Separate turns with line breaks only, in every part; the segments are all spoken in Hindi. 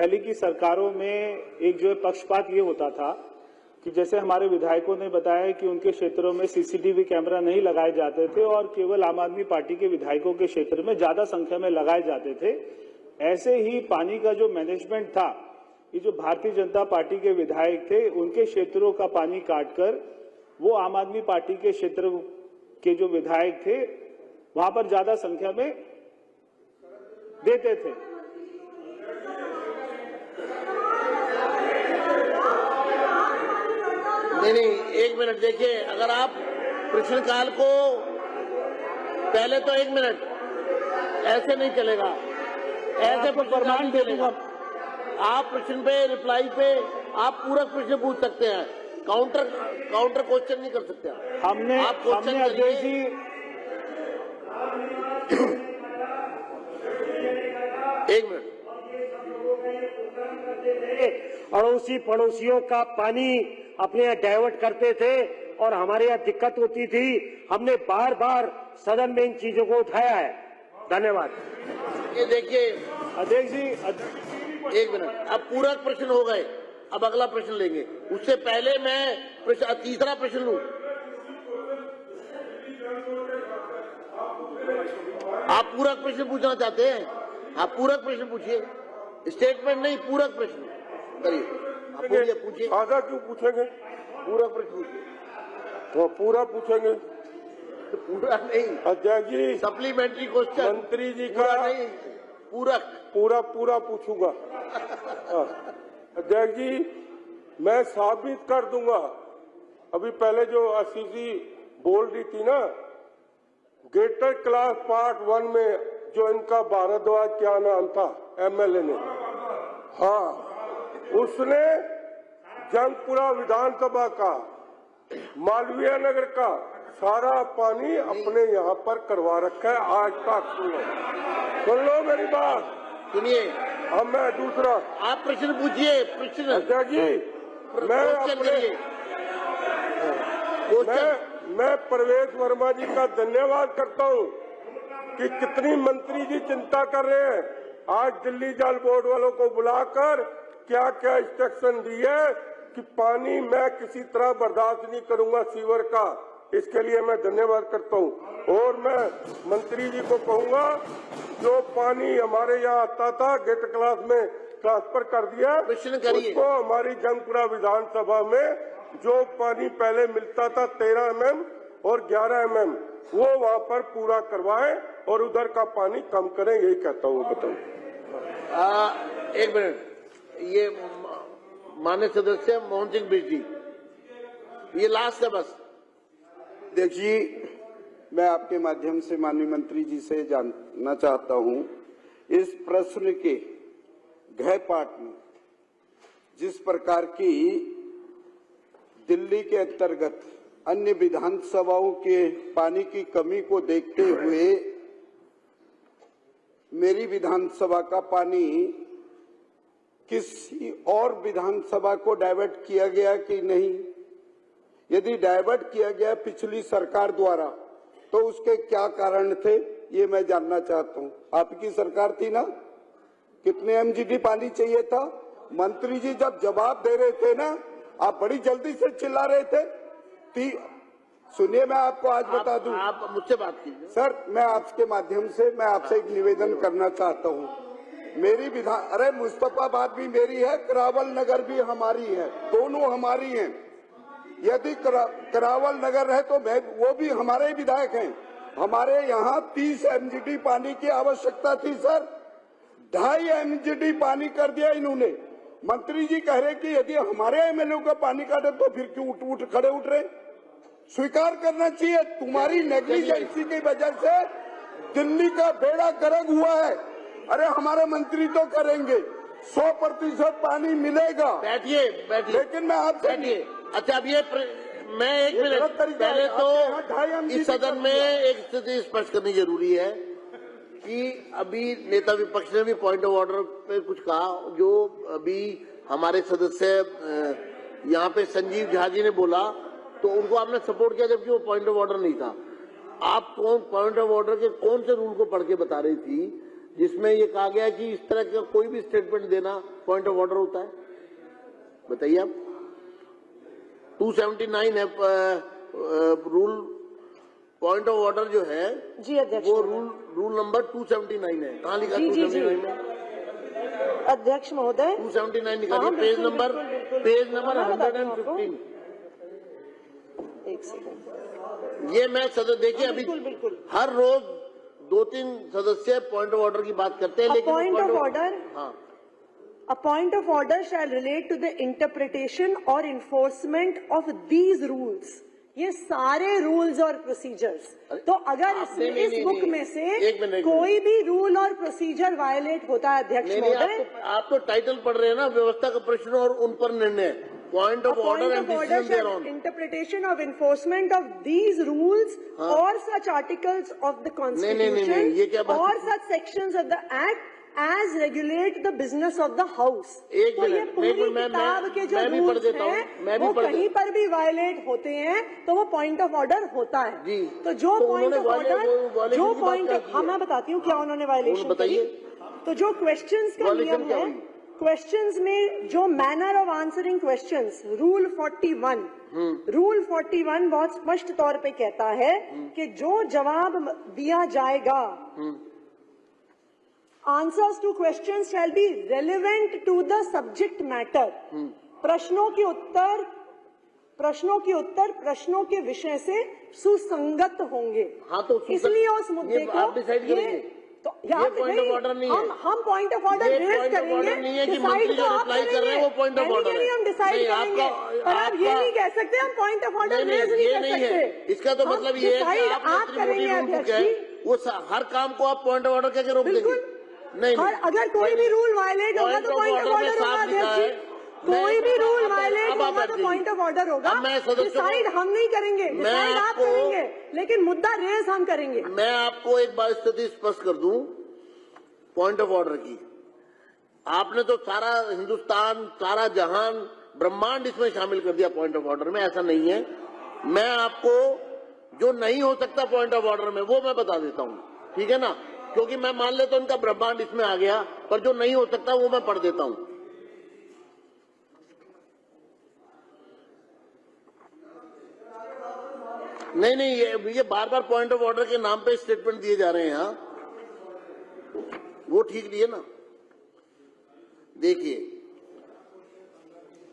पहले की सरकारों में एक जो है पक्षपात ये होता था कि जैसे हमारे विधायकों ने बताया कि उनके क्षेत्रों में सीसीटीवी कैमरा नहीं लगाए जाते थे और केवल आम आदमी पार्टी के विधायकों के क्षेत्र में ज्यादा संख्या में लगाए जाते थे। ऐसे ही पानी का जो मैनेजमेंट था, ये जो भारतीय जनता पार्टी के विधायक थे उनके क्षेत्रों का पानी काटकर वो आम आदमी पार्टी के क्षेत्र के जो विधायक थे वहां पर ज्यादा संख्या में देते थे।
नहीं, एक मिनट देखिए, अगर आप प्रश्नकाल को पहले तो 1 मिनट ऐसे नहीं चलेगा, ऐसे
आपको प्रमाण दे दूंगा।
आप प्रश्न पे रिप्लाई पे आप पूरा प्रश्न पूछ सकते हैं, काउंटर क्वेश्चन नहीं कर सकते।
हमने अध्यक्ष जी
एक मिनट,
अड़ोसी पड़ोसियों का पानी अपने यहाँ डाइवर्ट करते थे और हमारे यहाँ दिक्कत होती थी। हमने बार बार सदन में इन चीजों को उठाया है। धन्यवाद।
ये देखिए
अध्यक्ष जी,
एक मिनट, अब पूरक प्रश्न हो गए, अब अगला प्रश्न लेंगे। उससे पहले मैं तीसरा प्रश्न लूं। आप पूरक प्रश्न पूछना चाहते हैं? आप पूरक प्रश्न पूछिए, स्टेटमेंट नहीं, पूरक प्रश्न करिए। पूछिए।
आधा क्यों पूछेंगे?
पूरक प्रश्न पूछिए।
तो पूरा पूछेंगे
तो पूरा नहीं
अध्यक्ष जी,
सप्लीमेंट्री क्वेश्चन
मंत्री जी का
नहीं, पूरक
पूरा पूछूंगा। अध्यक्ष जी, मैं साबित कर दूंगा। अभी पहले जो आशीषी बोल रही थी ना, ग्रेटर क्लास पार्ट 1 में जो इनका भारद्वाज क्या नाम था एमएलए ने, हाँ, उसने जंगपुरा विधानसभा का, मालवीय नगर का सारा पानी अपने यहाँ पर करवा रखा है। आज तक सुन लो मेरी बात,
सुनिए।
अब मैं दूसरा
आप प्रश्न पूछिए। प्रश्न
अध्यक्ष जी, मैं प्रवेश वर्मा जी का धन्यवाद करता हूँ कि कितनी मंत्री जी चिंता कर रहे हैं। आज दिल्ली जल बोर्ड वालों को बुलाकर क्या क्या इंस्ट्रक्शन दी है कि पानी मैं किसी तरह बर्दाश्त नहीं करूंगा सीवर का। इसके लिए मैं धन्यवाद करता हूं। और मैं मंत्री जी को कहूंगा, जो पानी हमारे यहाँ आता था गेट क्लास में ट्रांसफर कर दिया, उसको हमारी जंगपुरा विधानसभा में जो पानी पहले मिलता था 13 mm और 11 mm, वो वहाँ पर पूरा करवाएं और उधर का पानी कम करें, यही कहता हूँ। बताऊँ
एक मिनट, ये माननीय सदस्य मोहन सिंह बिष्ट जी, ये लास्ट है बस।
देखिए, मैं आपके माध्यम से माननीय मंत्री जी से जानना चाहता हूं, इस प्रश्न के गृह पाठ में जिस प्रकार की दिल्ली के अंतर्गत अन्य विधानसभाओं के पानी की कमी को देखते हुए मेरी विधानसभा का पानी किसी और विधानसभा को डाइवर्ट किया गया कि नहीं? यदि डाइवर्ट किया गया पिछली सरकार द्वारा तो उसके क्या कारण थे, ये मैं जानना चाहता हूँ। आपकी सरकार थी ना, कितने एमजीडी पानी चाहिए था? मंत्री जी जब जवाब दे रहे थे ना, आप बड़ी जल्दी से चिल्ला रहे थे। सुनिए, मैं आपको आज बता दूं।
आप मुझसे बात कीजिए
सर। मैं आपके माध्यम से मैं आपसे एक निवेदन करना चाहता हूँ। मेरी अरे मुस्तफाबाद भी मेरी है, करावल नगर भी हमारी है, दोनों हमारी हैं। यदि करावल नगर है तो वो भी हमारे विधायक हैं। हमारे यहाँ 30 एमजीडी पानी की आवश्यकता थी सर, 2.5 एमजीडी पानी कर दिया इन्होंने। मंत्री जी कह रहे कि यदि हमारे एमएलए का पानी काटे तो फिर क्यों खड़े उठ रहे? स्वीकार करना चाहिए, तुम्हारी नेग्लिजेंसी की वजह से दिल्ली का बेड़ा गर्क हुआ है। अरे हमारे मंत्री तो करेंगे, 100% पानी मिलेगा।
बैठिए,
लेकिन मैं आपसे
अच्छा, अब ये मैं 1 मिनट पहले तो इस सदन में एक स्थिति स्पष्ट करनी जरूरी है कि अभी नेता विपक्ष ने भी पॉइंट ऑफ ऑर्डर पे कुछ कहा, जो अभी हमारे सदस्य यहाँ पे संजीव झा जी ने बोला तो उनको आपने सपोर्ट किया, जबकि वो पॉइंट ऑफ ऑर्डर नहीं था। आप कौन पॉइंट ऑफ ऑर्डर के कौन से रूल को पढ़ के बता रही थी जिसमें ये कहा गया कि इस तरह का कोई भी स्टेटमेंट देना पॉइंट ऑफ ऑर्डर होता है? बताइए आप। 279 है रूल, पॉइंट ऑफ ऑर्डर जो है
जी अध्यक्ष,
वो रूल नंबर 279 है। कहाँ लिखा
जी,
279 में?
अध्यक्ष महोदय
279 निकालिए।
हाँ,
पेज
बिल्कुल,
नंबर
बिल्कुल, बिल्कुल।
पेज नंबर
मैं बताती हूँ आपको।
115।
एक सेकंड।
ये मैं सदस्य देखिए अभी
बिल्कुल बिल्कुल।
हर रोज 2-3 सदस्य पॉइंट ऑफ ऑर्डर की बात करते हैं, लेकिन
पॉइंट ऑफ ऑर्डर,
हाँ,
a point of order shall relate to the interpretation or enforcement of these rules. ये सारे रूल्स और प्रोसीजर्स। तो अगर इसमें
नहीं,
इस
नहीं,
बुक
नहीं,
में से
एक मिनट।
कोई भी रूल और प्रोसीजर वायलेट होता है अध्यक्ष
नहीं,
महोदय,
आप तो टाइटल पढ़ रहे हैं ना, व्यवस्था का प्रश्न और उन पर निर्णय, point of order and decision thereon.
Interpretation of enforcement of these rules और सच आर्टिकल्स ऑफ द
नहीं, ये
कॉन्स्टिट्यूशन
क्या बात
और such sections of the act as regulate the business of the house।
एक
तो ये
मिनट,
पूरी
मैं
किताब के जो
मैं भी पढ़
रूल्स
देता हूँ,
हैं
मैं भी
वो
पढ़
कहीं पर भी वायलेट होते हैं तो वो पॉइंट ऑफ ऑर्डर होता है।
जी।
तो जो
तो
पॉइंट
उन्होंने
ऑफ ऑर्डर,
वायलेशन
जो
की बात
पॉइंट
क्या
ऑफ,
की
हाँ
है?
मैं बताती हूँ क्या उन्होंने वायलेशन
बताइए।
करी। तो जो क्वेश्चंस का
वायलेशन
नियम
क्या
है,
हुई?
क्वेश्चंस में जो manner of answering questions, rule 41, rule 41 बहुत स्पष्ट तौर पे कहता है कि जो जवाब दिया जाएगा, answers to questions shall be relevant to the subject matter. प्रश्नों के उत्तर प्रश्नों के विषय से सुसंगत होंगे।
हाँ, तो
इसलिए उस मुद्दे को
आप डिसाइड करेंगे।
तो
ये पॉइंट ऑफ ऑर्डर नहीं है।
हम पॉइंट ऑफ ऑर्डर
ये
रेज
पॉइंट ऑफ
करेंगे।
ऑर्डर नहीं है कि
Decide
मंत्री
तो
जो
आप
रिप्लाई कर रहे हैं वो पॉइंट ऑफ
करेंगे।
ऑर्डर है।
हम डिसाइड
नहीं,
करेंगे,
आपका-
पर आप ये
आपका-
नहीं कह सकते हम पॉइंट ऑफ ऑर्डर रेज नहीं
ये
कर
नहीं है।
सकते।
इसका तो
हम
मतलब ये है कि
decide
आपने
आप
इतनी मोटी
करेंगे
रूल बुक
अध्यक्ष
है,
जी।
वो हर काम को आप पॉइंट ऑफ ऑर्डर कहकर रोक देंगे।
बिल्कुल।
नहीं,
हर अगर कोई भी रूल वायलेट होगा तो पॉइंट ऑफ ऑर्डर होगा अध्यक्ष जी। कोई भी रूल वायलेट होगा तो पॉइंट ऑफ ऑर्डर होगा। डिसाइड हम नहीं करेंगे, डिसाइड आप करेंगे, लेकिन मुद्दा रेज हम करेंगे।
मैं आपको एक बार स्थिति स्पष्ट कर दूं पॉइंट ऑफ ऑर्डर की। आपने तो सारा हिंदुस्तान, सारा जहान, ब्रह्मांड इसमें शामिल कर दिया पॉइंट ऑफ ऑर्डर में। ऐसा नहीं है। मैं आपको जो नहीं हो सकता पॉइंट ऑफ ऑर्डर में वो मैं बता देता हूं, ठीक है ना? क्योंकि मैं मान लेता हूं उनका ब्रह्मांड इसमें आ गया, पर जो नहीं हो सकता वो मैं पढ़ देता हूं। नहीं, ये बार बार पॉइंट ऑफ ऑर्डर के नाम पे स्टेटमेंट दिए जा रहे हैं यहाँ, वो ठीक नहीं है ना। देखिए,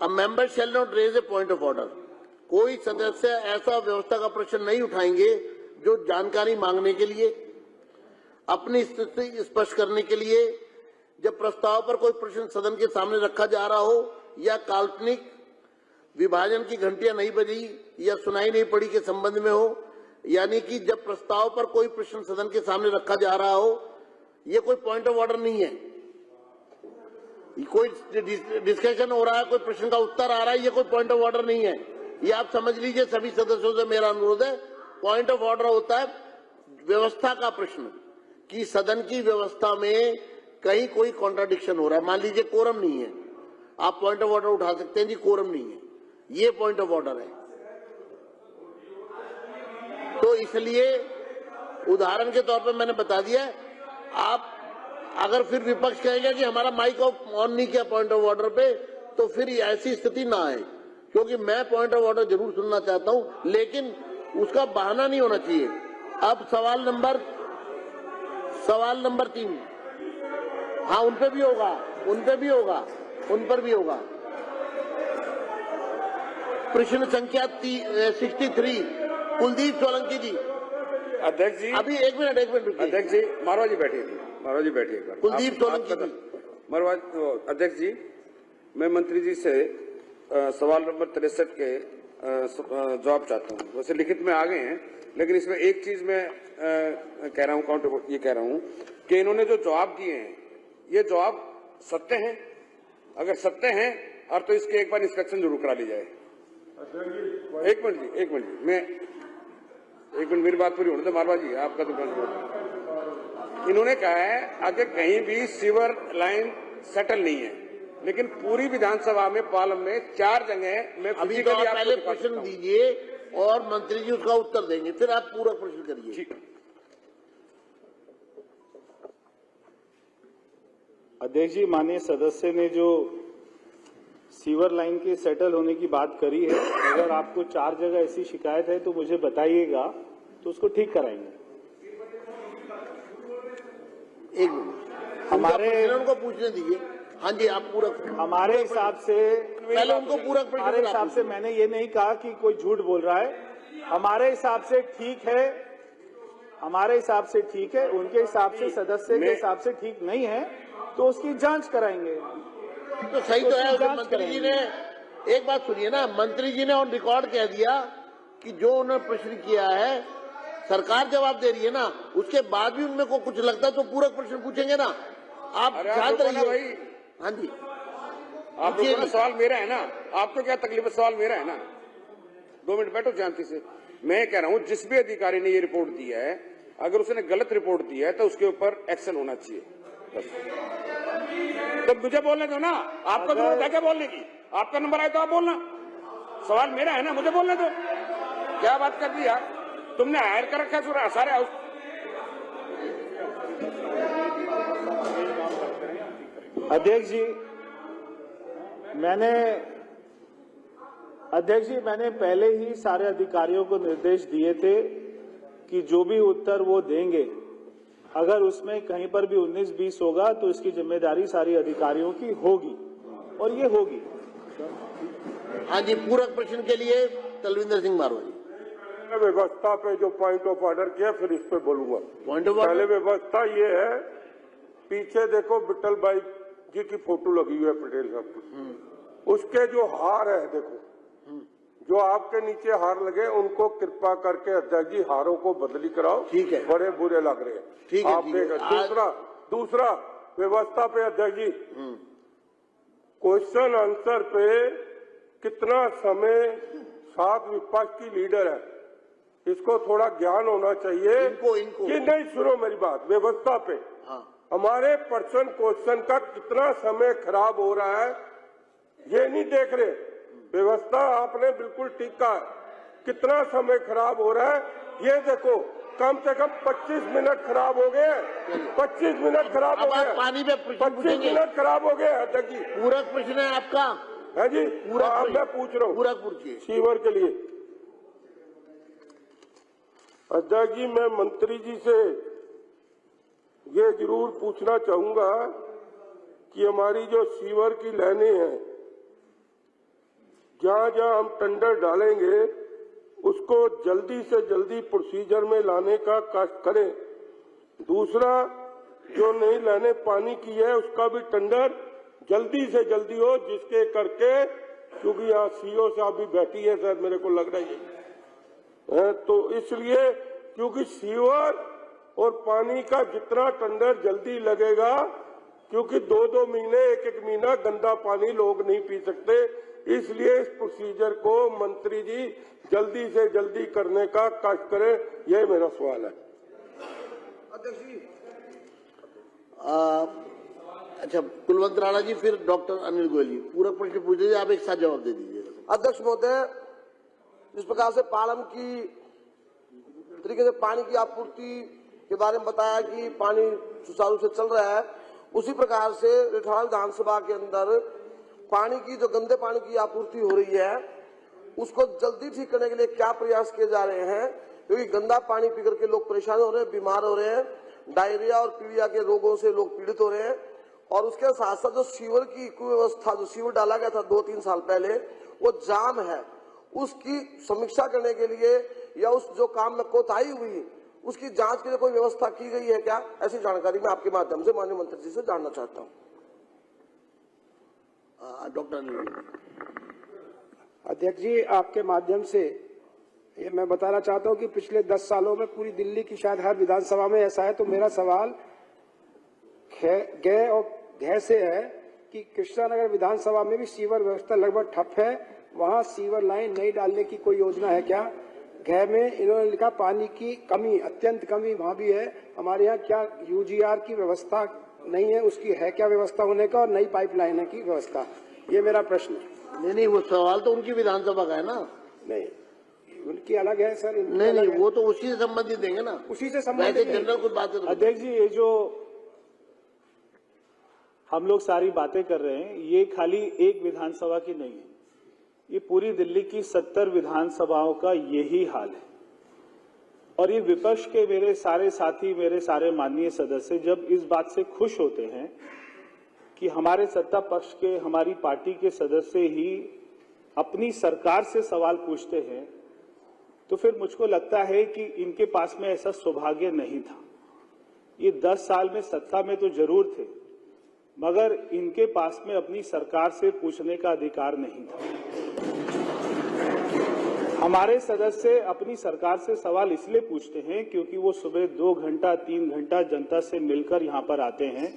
a member shall not raise a point of order. कोई सदस्य ऐसा व्यवस्था का प्रश्न नहीं उठाएंगे जो जानकारी मांगने के लिए, अपनी स्थिति स्पष्ट करने के लिए, जब प्रस्ताव पर कोई प्रश्न सदन के सामने रखा जा रहा हो या काल्पनिक विभाजन की घंटियां नहीं बजी या सुनाई नहीं पड़ी के संबंध में हो। यानी कि जब प्रस्ताव पर कोई प्रश्न सदन के सामने रखा जा रहा हो, ये कोई पॉइंट ऑफ ऑर्डर नहीं है। कोई डिस्कशन हो रहा है, कोई प्रश्न का उत्तर आ रहा है, ये कोई पॉइंट ऑफ ऑर्डर नहीं है। ये आप समझ लीजिए। सभी सदस्यों से मेरा अनुरोध है, पॉइंट ऑफ ऑर्डर होता है व्यवस्था का प्रश्न कि सदन की व्यवस्था में कहीं कोई कॉन्ट्राडिक्शन हो रहा है। मान लीजिए कोरम नहीं है, आप पॉइंट ऑफ ऑर्डर उठा सकते हैं, जी कोरम नहीं है, ये पॉइंट ऑफ ऑर्डर है। तो इसलिए उदाहरण के तौर पर मैंने बता दिया। आप अगर फिर विपक्ष कहेगा कि हमारा माइक ऑन नहीं किया पॉइंट ऑफ ऑर्डर पे, तो फिर ऐसी स्थिति ना आए, क्योंकि मैं पॉइंट ऑफ ऑर्डर जरूर सुनना चाहता हूं, लेकिन उसका बहाना नहीं होना चाहिए। अब सवाल नंबर 3, हाँ उन पे भी होगा, उन पर भी होगा। प्रश्न संख्या 63, कुलदीप सोलंकी जी।
अध्यक्ष जी,
अभी एक मिनट रुकिए।
अध्यक्ष जी, मारवा जी बैठिए एक बार।
कुलदीप सोलंकी जी।
मारवा अध्यक्ष जी, मैं मंत्री जी से सवाल नंबर 63 के जवाब चाहता हूँ। वैसे लिखित में आ गए हैं, लेकिन इसमें एक चीज मैं कह रहा हूँ, ये कह रहा हूँ कि इन्होंने जो जवाब दिए हैं, ये जवाब सत्य हैं। अगर सत्य हैं और तो इसके एक बार इंस्पेक्शन जरूर करा ली जाए। एक मिनट मेरी बात पूरी होने दो। मारवा जी, आपका तो इन्होंने कहा है अगर कहीं भी सीवर लाइन सेटल नहीं है, लेकिन पूरी विधानसभा में पार्लियामेंट में 4 जगह में
अभी तो आप पहले प्रश्न दीजिए और मंत्री जी उसका उत्तर देंगे, फिर आप पूरा प्रश्न करिए।
ठीक।
अध्यक्ष जी, माननीय सदस्य ने जो सीवर लाइन के सेटल होने की बात करी है, अगर आपको 4 जगह ऐसी शिकायत है तो मुझे बताइएगा, तो उसको ठीक कराएंगे।
एक मिनट,
हमारे
उनको पूछने दीजिए। हाँ जी, आप पूरा
हमारे हिसाब से
पहले उनको पूरा
हमारे हिसाब से मैंने ये नहीं कहा कि कोई झूठ बोल रहा है। हमारे हिसाब से ठीक है, हमारे हिसाब से ठीक है, उनके हिसाब से सदस्य के हिसाब से ठीक नहीं है, तो उसकी जांच कराएंगे।
तो सही तो है। मंत्री जी ने एक बात सुनिए ना, मंत्री जी ने ऑन रिकॉर्ड कह दिया कि जो उन्होंने प्रश्न किया है सरकार जवाब दे रही है ना, उसके बाद भी उनमें को कुछ लगता है तो पूरक प्रश्न पूछेंगे ना। आप शांत रहिए। हाँ जी,
आप लोगों का सवाल मेरा है ना, आपको क्या तकलीफ है? सवाल मेरा है ना। 2 मिनट बैठो शांति से। मैं कह रहा हूं जिस भी अधिकारी ने ये रिपोर्ट दी है, अगर उसने गलत रिपोर्ट दी है तो उसके ऊपर एक्शन होना चाहिए। तो मुझे बोलने दो ना, आपको जरूरत है क्या बोलने की? आपका नंबर आए तो आप बोलना। सवाल मेरा है ना, मुझे बोलने दो। क्या बात कर दी यार, तुमने हायर कर रखा है सारे हाउस।
अध्यक्ष जी, मैंने पहले ही सारे अधिकारियों को निर्देश दिए थे कि जो भी उत्तर वो देंगे, अगर उसमें कहीं पर भी 19-20 होगा तो इसकी जिम्मेदारी सारी अधिकारियों की होगी, और ये होगी।
हाँ जी, पूरक प्रश्न के लिए तलविंदर सिंह मारवा जी।
व्यवस्था पे जो पॉइंट ऑफ ऑर्डर किया, फिर इस पे बोलूंगा।
पॉइंट ऑफ
पहले
ऑर्डर,
व्यवस्था ये है, पीछे देखो विठल भाई जी की फोटो लगी हुई है पटेल साहब की, उसके जो हार है देखो, जो आपके नीचे हार लगे उनको कृपा करके अध्यक्ष जी हारों को बदली कराओ।
ठीक है,
बड़े बुरे लग रहे हैं।
ठीक है,
आप देखो। दूसरा व्यवस्था पे अध्यक्ष जी, क्वेश्चन आंसर पे कितना समय साथ विपक्ष की लीडर है, इसको थोड़ा ज्ञान होना चाहिए।
इनको
कि नहीं, सुनो मेरी बात। व्यवस्था पे हमारे पर्सन क्वेश्चन का कितना समय खराब हो रहा है, ये नहीं देख रहे। व्यवस्था आपने बिल्कुल ठीक कहा, कितना समय खराब हो रहा है ये देखो। कम से कम 25 मिनट खराब हो गए। 25 मिनट खराब हो गए।
पानी पे
25 मिनट खराब हो गए अध्यक्ष जी।
पूरक प्रश्न है आपका?
है जी, मैं पूछ रहा हूँ।
पूरक पूछिए।
सीवर के लिए अध्यक्ष जी, मैं मंत्री जी से ये जरूर पूछना चाहूंगा कि हमारी जो सीवर की लाइनें हैं, जहां जहां हम टेंडर डालेंगे उसको जल्दी से जल्दी प्रोसीजर में लाने का कष्ट करें। दूसरा, जो नई लाइनें पानी की है उसका भी टेंडर जल्दी से जल्दी हो, जिसके करके, क्योंकि यहाँ सीओ साहब भी बैठी है शायद, मेरे को लग रहा है, तो इसलिए क्योंकि सीवर और पानी का जितना टेंडर जल्दी लगेगा, क्योंकि 2-2 महीने 1-1 महीना गंदा पानी लोग नहीं पी सकते, इसलिए इस प्रोसीजर को मंत्री जी जल्दी से जल्दी करने का कष्ट करें, यह मेरा सवाल है।
अध्यक्ष जी, अच्छा, कुलवंत राणा जी, फिर डॉक्टर अनिल गोयल जी। पूरा प्रश्न पूछ लीजिए, आप एक साथ जवाब दे दीजिए।
अध्यक्ष महोदय, जिस प्रकार से पालम की तरीके से पानी की आपूर्ति के बारे में बताया कि पानी सुचारू से चल रहा है, उसी प्रकार से रिठाड़ा विधानसभा के अंदर पानी की जो गंदे पानी की आपूर्ति हो रही है उसको जल्दी ठीक करने के लिए क्या प्रयास किए जा रहे हैं? क्योंकि गंदा पानी पी करके लोग परेशान हो रहे हैं, बीमार हो रहे हैं, डायरिया और पीलिया के रोगों से लोग पीड़ित हो रहे हैं। और उसके साथ साथ जो सीवर की कुव्यवस्था, जो सीवर डाला गया था 2-3 साल पहले, वो जाम है, उसकी समीक्षा करने के लिए या उस जो काम में कोताही हुई उसकी जांच के लिए कोई व्यवस्था की गई है क्या? ऐसी जानकारी मैं आपके माध्यम से माननीय मंत्री जी से जानना चाहता हूँ।
डॉक्टर
अध्यक्ष जी, आपके माध्यम से ये मैं बताना चाहता हूँ कि पिछले 10 सालों में पूरी दिल्ली की शायद हर विधानसभा में ऐसा है, तो मेरा सवाल गै और घै से है कि कृष्णानगर विधानसभा में भी सीवर व्यवस्था लगभग ठप है, वहाँ सीवर लाइन नहीं डालने की कोई योजना है क्या? घै में इन्होंने लिखा पानी की कमी, अत्यंत कमी वहाँ भी है। हमारे यहाँ क्या यूजीआर की व्यवस्था नहीं है, उसकी है क्या व्यवस्था होने का, और नई पाइपलाइन की व्यवस्था? ये मेरा प्रश्न है।
नहीं, वो सवाल तो उनकी विधानसभा का है ना।
नहीं, उनकी अलग है सर।
नहीं, वो तो उसी से संबंधित देंगे ना,
उसी से संबंधित
जनरल कुछ बात है।
अध्यक्ष जी, ये जो हम लोग सारी बातें कर रहे हैं, ये खाली एक विधानसभा की नहीं है, ये पूरी दिल्ली की 70 विधानसभाओं का यही हाल है। और ये विपक्ष के मेरे सारे साथी, मेरे सारे माननीय सदस्य जब इस बात से खुश होते हैं कि हमारे सत्ता पक्ष के, हमारी पार्टी के सदस्य ही अपनी सरकार से सवाल पूछते हैं, तो फिर मुझको लगता है कि इनके पास में ऐसा सौभाग्य नहीं था। ये 10 साल में सत्ता में तो जरूर थे, मगर इनके पास में अपनी सरकार से पूछने का अधिकार नहीं था। हमारे सदस्य अपनी सरकार से सवाल इसलिए पूछते हैं क्योंकि वो सुबह 2 घंटा 3 घंटा जनता से मिलकर यहाँ पर आते हैं,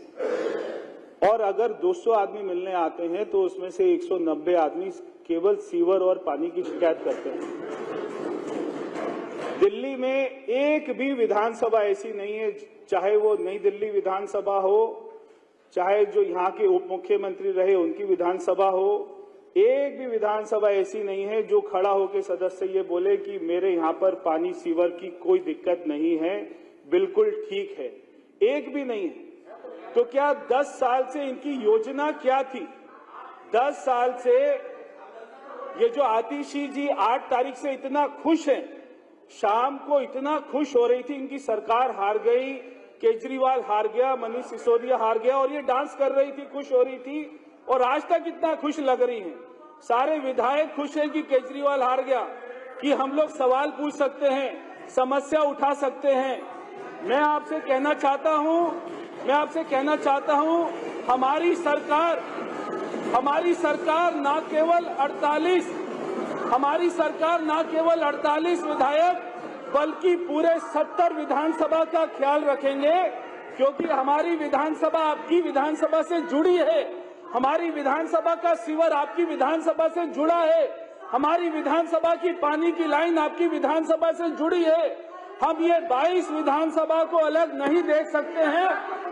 और अगर 200 आदमी मिलने आते हैं तो उसमें से 190 आदमी केवल सीवर और पानी की शिकायत करते हैं। दिल्ली में एक भी विधानसभा ऐसी नहीं है, चाहे वो नई दिल्ली विधानसभा हो, चाहे जो यहाँ के उप मुख्यमंत्री रहे उनकी विधानसभा हो, एक भी विधानसभा ऐसी नहीं है जो खड़ा होकर सदस्य ये बोले कि मेरे यहाँ पर पानी सीवर की कोई दिक्कत नहीं है, बिल्कुल ठीक है। एक भी नहीं है। तो क्या 10 साल से इनकी योजना क्या थी? 10 साल से ये जो आतिशी जी 8 तारीख से इतना खुश हैं, शाम को इतना खुश हो रही थी, इनकी सरकार हार गई, केजरीवाल हार गया, मनीष सिसोदिया हार गया, और ये डांस कर रही थी, खुश हो रही थी, और आज तक इतना खुश लग रही हैं। सारे विधायक खुश हैं कि केजरीवाल हार गया, कि हम लोग सवाल पूछ सकते हैं, समस्या उठा सकते हैं। मैं आपसे कहना चाहता हूं, हमारी सरकार ना केवल 48 विधायक बल्कि पूरे 70 विधानसभा का ख्याल रखेंगे, क्योंकि हमारी विधानसभा आपकी विधानसभा से जुड़ी है, हमारी विधानसभा का सीवर आपकी विधानसभा से जुड़ा है, हमारी विधानसभा की पानी की लाइन आपकी विधानसभा से जुड़ी है। हम ये 22 विधानसभा को अलग नहीं देख सकते हैं,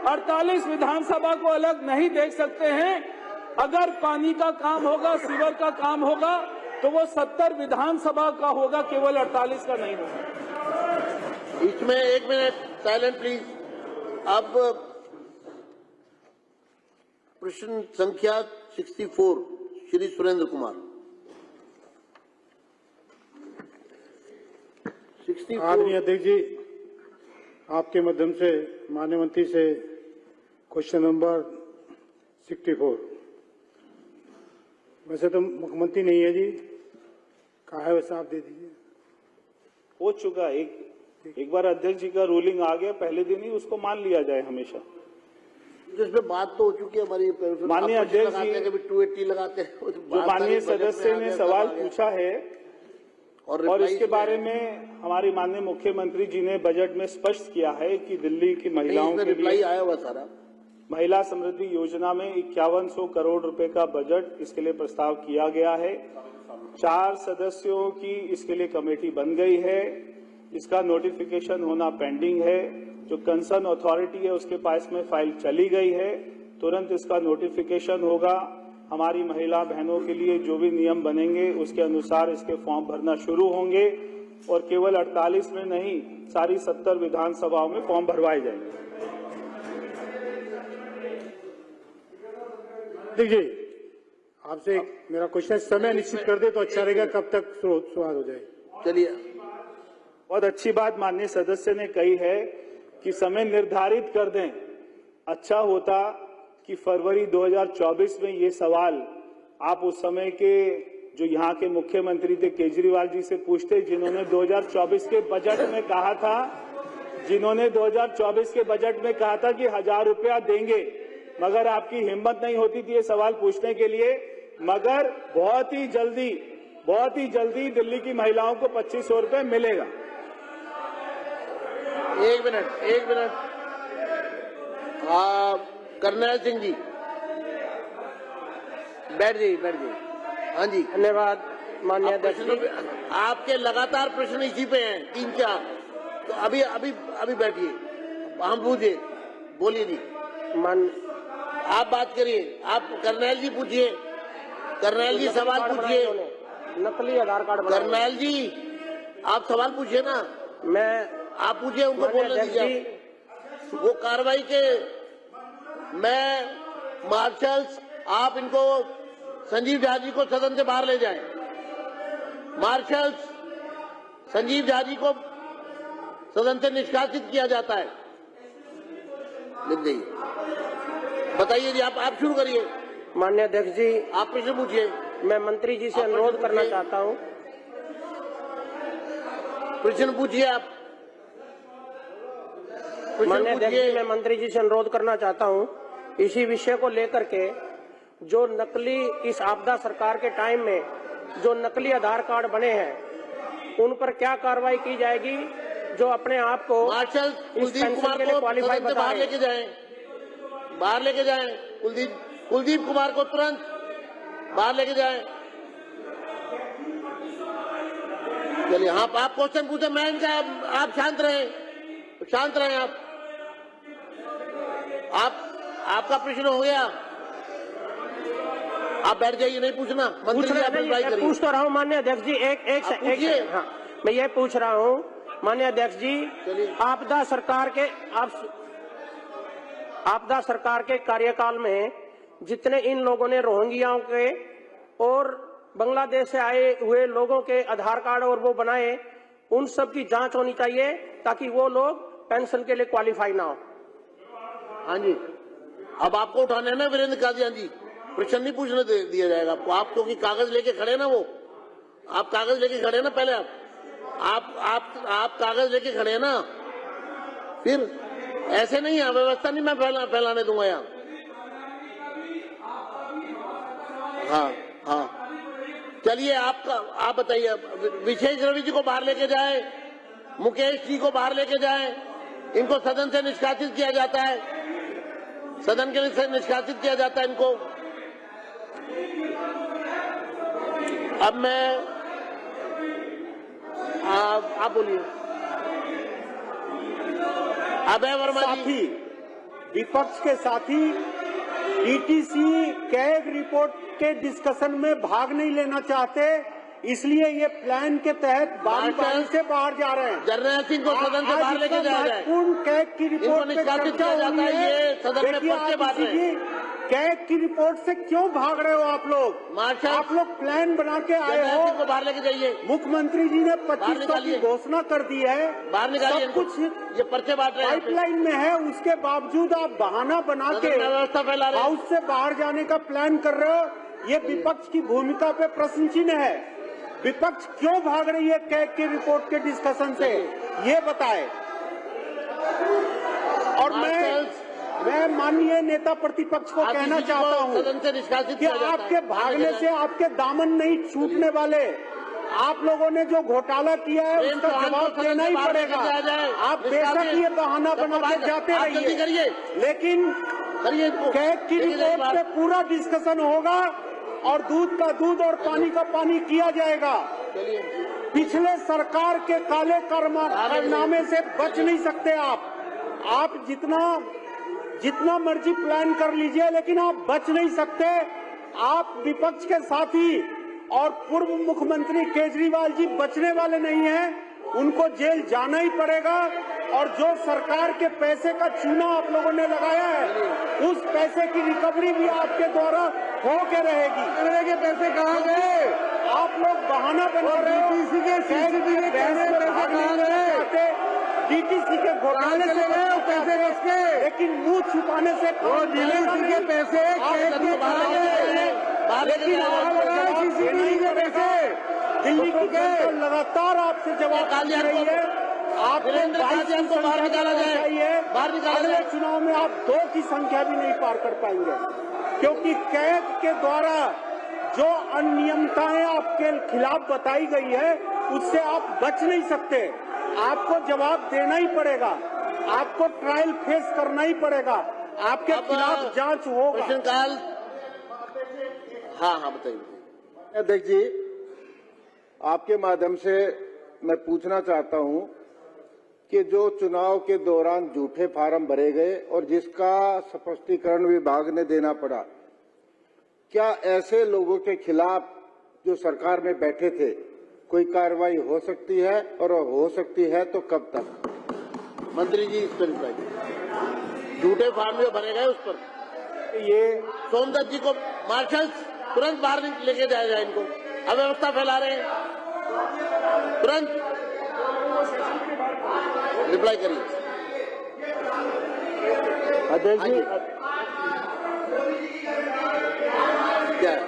48 विधानसभा को अलग नहीं देख सकते हैं। अगर पानी का काम होगा, सीवर का काम होगा, तो वो 70 विधानसभा का होगा, केवल 48 का नहीं होगा।
इसमें 1 मिनट साइलेंट प्लीज। अब प्रश्न संख्या 64 श्री सुरेंद्र कुमार। 64।
आदरणीय अध्यक्ष जी, आपके माध्यम से माननीय मंत्री से क्वेश्चन नंबर 64। वैसे तो मुख्यमंत्री नहीं है जी, कहा है वैसा आप दे दीजिए।
हो चुका, एक बार अध्यक्ष जी का रूलिंग आ गया, पहले दिन ही उसको मान लिया जाए हमेशा।
जिसमें बात तो हो चुकी है हमारी।
माननीय अध्यक्ष जी,
कभी 280 लगाते हैं,
जो माननीय सदस्य ने सवाल पूछा है और इसके बारे में हमारी माननीय मुख्यमंत्री जी ने बजट में स्पष्ट किया है कि दिल्ली की महिलाओं के लिए
आया हुआ सारा
महिला समृद्धि योजना में 5100 करोड़ रुपए का बजट इसके लिए प्रस्ताव किया गया है। 4 सदस्यों की इसके लिए कमेटी बन गई है, इसका नोटिफिकेशन होना पेंडिंग है। जो कंसर्न अथॉरिटी है उसके पास में फाइल चली गई है, तुरंत इसका नोटिफिकेशन होगा। हमारी महिला बहनों के लिए जो भी नियम बनेंगे उसके अनुसार इसके फॉर्म भरना शुरू होंगे, और केवल 48 में नहीं, सारी 70 विधानसभाओं में फॉर्म भरवाए जाएंगे।
देखिए, आपसे मेरा क्वेश्चन समय निश्चित कर दे तो अच्छा रहेगा, कब तक शुरुआत हो जाए।
चलिए,
बहुत अच्छी बात माननीय सदस्य ने कही है कि समय निर्धारित कर दें। अच्छा होता कि फरवरी 2024 में ये सवाल आप उस समय के जो यहाँ के मुख्यमंत्री थे केजरीवाल जी से पूछते, जिन्होंने 2024 के बजट में कहा था कि 1000 रुपया देंगे, मगर आपकी हिम्मत नहीं होती थी ये सवाल पूछने के लिए। मगर बहुत ही जल्दी दिल्ली की महिलाओं को 2500 रुपये मिलेगा।
एक मिनट। करनैल सिंह जी, बैठ जाइए। हाँ जी,
धन्यवाद माननीय अध्यक्ष जी।
आपके लगातार प्रश्न इसी पे हैं, 3-4, तो अभी बैठिए, हम पूछिए, बोलिए जी। आप बात करिए, आप करनैल जी पूछिए, करनैल जी सवाल पूछिए।
नकली आधार कार्ड
करनैल जी आप सवाल पूछिए ना। आप पूछिए, उनको बोलने दीजिए। वो कार्रवाई के मैं मार्शल्स, आप इनको संजीव झा जी को सदन से बाहर ले जाएं। मार्शल्स, संजीव झा जी को सदन से निष्कासित किया जाता है। लिख दीजिए, बताइए जी, आप शुरू करिए।
माननीय अध्यक्ष जी,
आप प्रश्न पूछिए।
मैं मंत्री जी से अनुरोध करना चाहता हूं।
प्रश्न पूछिए आप।
माननीय अध्यक्ष जी, मैं मंत्री जी से अनुरोध करना चाहता हूं, इसी विषय को लेकर के जो नकली, इस आपदा सरकार के टाइम में जो नकली आधार कार्ड बने हैं, उन पर क्या कार्रवाई की जाएगी जो अपने आप को
मार्शल कुलदीप कुमार को
क्वालिफाई
सदन से बाहर लेके जाएं, बाहर लेके जाएं। कुलदीप कुमार को तुरंत बाहर लेके जाएं। चलिए, हाँ, आप क्वेश्चन पूछे, मैं इनका, आप शांत रहें, शांत रहें आप आपका प्रश्न हो गया, आप बैठ जाइए, नहीं पूछना। मंत्री जी आप रिप्लाई करिए।
पूछ तो रहा हूँ माननीय अध्यक्ष जी, एक हाँ, मैं ये पूछ रहा हूँ माननीय अध्यक्ष जी, आपदा सरकार के कार्यकाल में जितने इन लोगों ने रोहिंग्याओं के और बांग्लादेश से आए हुए लोगों के आधार कार्ड और वो बनाए, उन सब की जांच होनी चाहिए ताकि वो लोग पेंशन के लिए क्वालिफाई ना हो।
हाँ जी, अब आपको उठाने हैं ना वीरेंद्र कादियान जी, प्रश्न नहीं पूछने दिया जाएगा आपको। आप क्योंकि कागज लेके खड़े ना, वो आप कागज लेके खड़े ना, पहले आप कागज लेके खड़े हैं ना, फिर ऐसे नहीं है, व्यवस्था नहीं मैं फैलाने दूंगा यहाँ। हाँ, चलिए, आप बताइए। विशेष रवि जी को बाहर लेके जाए, मुकेश जी को बाहर लेके जाए, इनको सदन से निष्कासित किया जाता है, सदन के लिए निष्कासित किया जाता है इनको। अब मैं आप बोलिए। अभय वर्मा जी,
विपक्ष के साथी डीटीसी कैग रिपोर्ट के डिस्कशन में भाग नहीं लेना चाहते, इसलिए ये प्लान के तहत बारी से बाहर जा रहे हैं।
जर्नैल सिंह को सदन से बाहर लेके जाया जाए।
महत्वपूर्ण कैग की रिपोर्ट पे चर्चा हो रही है।
ये सदन में पर्चे बांट रहे हैं।
कैग की रिपोर्ट से क्यों भाग रहे हो आप लोग? आप लोग प्लान बना के आए हो।
को बाहर लेके जाइए।
मुख्यमंत्री जी ने 2500 की घोषणा कर दी है,
बाहर निकालिए।
सब कुछ
ये पर्चे बांट रहे हैं,
पाइपलाइन में है, उसके बावजूद आप बहाना बना के
व्यवस्था फैला रहे हैं,
हाउस से बाहर जाने का प्लान कर रहे हो। ये विपक्ष की भूमिका पे प्रश्न चिन्ह है। विपक्ष क्यों भाग रही है कैग की रिपोर्ट के डिस्कशन से, ये बताए। और मैं माननीय नेता प्रतिपक्ष को कहना चाहता हूँ कि आपके भागने से आपके दामन नहीं छूटने वाले। आप लोगों ने जो घोटाला किया है उसका जवाब देना ही पड़ेगा। आप बेशक ये बहाना बना के जाते रहिए, लेकिन कैग की रिपोर्ट पे पूरा डिस्कशन होगा और दूध का दूध और पानी का पानी किया जाएगा। पिछले सरकार के काले कारनामे से बच नहीं सकते आप जितना मर्जी प्लान कर लीजिए, लेकिन आप बच नहीं सकते। आप विपक्ष के साथी और पूर्व मुख्यमंत्री केजरीवाल जी बचने वाले नहीं हैं, उनको जेल जाना ही पड़ेगा। और जो सरकार के पैसे का चूना आप लोगों ने लगाया है, उस पैसे की रिकवरी भी आपके द्वारा हो के रहेगी। के पैसे कहाँ गए? आप लोग बहाना बना रहे हो। डीटीसी के घोटाले से गए पैसे उसके, लेकिन मुंह छुपाने से डीटीसी के पैसे, दिल्ली की जनता लगातार आपसे जवाब दे रही है। आप को बाहर निकाला जाए। अगले चुनाव में आप 2 की संख्या भी नहीं पार कर पाएंगे, क्योंकि कैग के द्वारा जो अनियमितताएं आपके खिलाफ बताई गई है उससे आप बच नहीं सकते। आपको जवाब देना ही पड़ेगा, आपको ट्रायल फेस करना ही पड़ेगा, आपके खिलाफ जांच होगा।
प्रश्नकाल। हाँ, बताइए
अध्यक्ष जी, आपके माध्यम से मैं पूछना चाहता हूं कि जो चुनाव के दौरान झूठे फार्म भरे गए और जिसका स्पष्टीकरण विभाग ने देना पड़ा, क्या ऐसे लोगों के खिलाफ जो सरकार में बैठे थे कोई कार्रवाई हो सकती है, और हो सकती है तो कब तक?
मंत्री जी, इस पर झूठे फार्म जो भरे गए उस पर
ये
सोमदत्त जी को मार्शल्स तुरंत बाहर लेके जाया जाए, इनको अव्यवस्था फैला रहे हैं, तुरंत रिप्लाई करिए।
अध्यक्ष जी,
क्या है?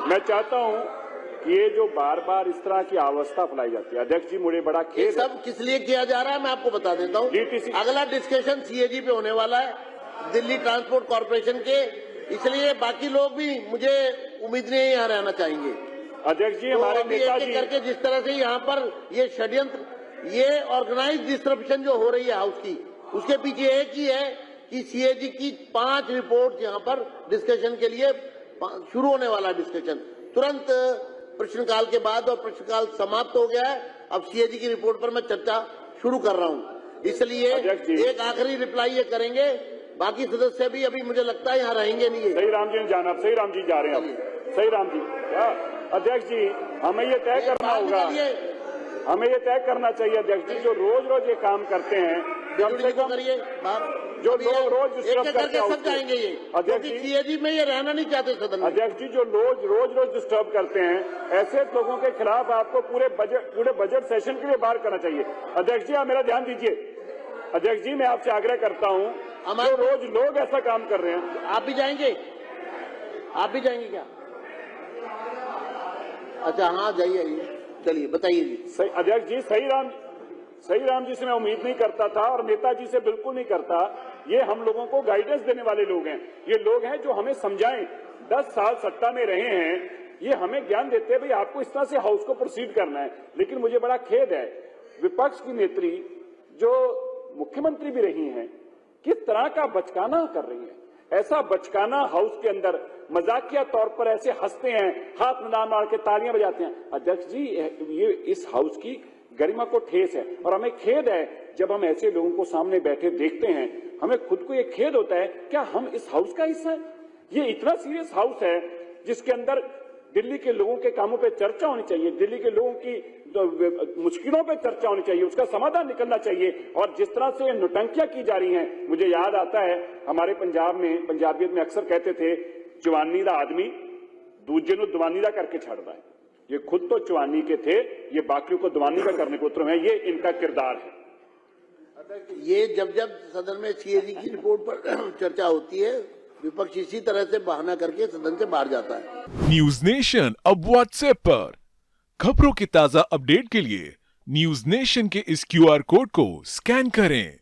मैं चाहता हूं कि ये जो बार बार इस तरह की अवस्था फैलाई जाती है, अध्यक्ष जी मुझे बड़ा
ये
खेद है।
सब किस लिए किया जा रहा है मैं आपको बता देता हूँ।
DTC
अगला डिस्कशन सीएजी पे होने वाला है, दिल्ली ट्रांसपोर्ट कॉर्पोरेशन के, इसलिए बाकी लोग भी मुझे उम्मीद नहीं यहाँ रहना चाहेंगे।
अध्यक्ष जी,
तो
हमारे
अभी एक-एक
नेताजी
करके जिस तरह से यहाँ पर ये षड्यंत्र, ये ऑर्गेनाइज डिस्ट्रप्शन जो हो रही है हाउस की, उसके पीछे एक ही है कि सीएजी की 5 रिपोर्ट यहाँ पर डिस्कशन के लिए शुरू होने वाला डिस्कशन तुरंत प्रश्नकाल के बाद, और प्रश्नकाल समाप्त हो गया है। अब सीएजी की रिपोर्ट पर मैं चर्चा शुरू कर रहा हूँ, इसलिए एक आखिरी रिप्लाई ये करेंगे, बाकी सदस्य भी अभी मुझे लगता है यहाँ रहेंगे नहीं है।
सही राम जी ने जाना, सही राम जी जा रहे हैं अब। सही राम जी, अध्यक्ष जी हमें ये तय करना होगा, हमें ये तय करना चाहिए अध्यक्ष जी, जो रोज रोज ये काम करते हैं, कम से कम
करिए
जो लोग रोज डिस्टर्ब
एक
करते
करके
हैं
सब जाएंगे ये,
अध्यक्ष जी,
सीएजी में ये रहना नहीं चाहते सदन में।
अध्यक्ष जी जो रोज डिस्टर्ब करते हैं, ऐसे लोगों के खिलाफ आपको पूरे बजट सेशन के लिए बाहर करना चाहिए। अध्यक्ष जी आप मेरा ध्यान दीजिए, अध्यक्ष जी मैं आपसे आग्रह करता हूं, जो रोज लोग ऐसा काम कर रहे हैं।
आप भी जाएंगे? आप भी जाएंगे क्या? अच्छा हाँ जाइए, चलिए बताइए जी।
सही अध्यक्ष जी, सही राम जी से मैं उम्मीद नहीं करता था, और नेताजी से बिल्कुल नहीं करता। ये हम लोगों को गाइडेंस देने वाले लोग हैं, ये लोग हैं जो हमें समझाएं। 10 साल सत्ता में रहे हैं, ये हमें ज्ञान देते हैं भाई आपको इस तरह से हाउस को प्रोसीड करना है। लेकिन मुझे बड़ा खेद है, विपक्ष की नेत्री जो मुख्यमंत्री भी रही हैं, किस तरह का बचकाना कर रही है। ऐसा बचकाना हाउस के अंदर मजाकिया तौर पर ऐसे हंसते हैं, हाथ में मार के तालियां बजाते हैं। अध्यक्ष जी ये इस हाउस की गरिमा को ठेस है, और हमें खेद है जब हम ऐसे लोगों को सामने बैठे देखते हैं, हमें खुद को ये खेद होता है क्या हम इस हाउस का हिस्सा है। ये इतना सीरियस हाउस है जिसके अंदर दिल्ली के लोगों के कामों पे चर्चा होनी चाहिए, दिल्ली के लोगों की मुश्किलों पे चर्चा होनी चाहिए, उसका समाधान निकलना चाहिए। और जिस तरह से नौटंकियां की जा रही हैं, मुझे याद आता है हमारे पंजाब में, पंजाबियत में अक्सर कहते थे, जवानी दा आदमी दूजे नु दवानी दा करके छड़ता है। ये खुद तो जवानी के थे, ये बाकियों को दवानी का करने को उतरे हैं, ये इनका किरदार है।
ये जब सदन में सीएजी की रिपोर्ट पर चर्चा होती है, विपक्ष इसी तरह से बहाना करके सदन से बाहर जाता है।
न्यूज नेशन अब व्हाट्सएप पर खबरों की ताजा अपडेट के लिए न्यूज नेशन के इस QR कोड को स्कैन करें।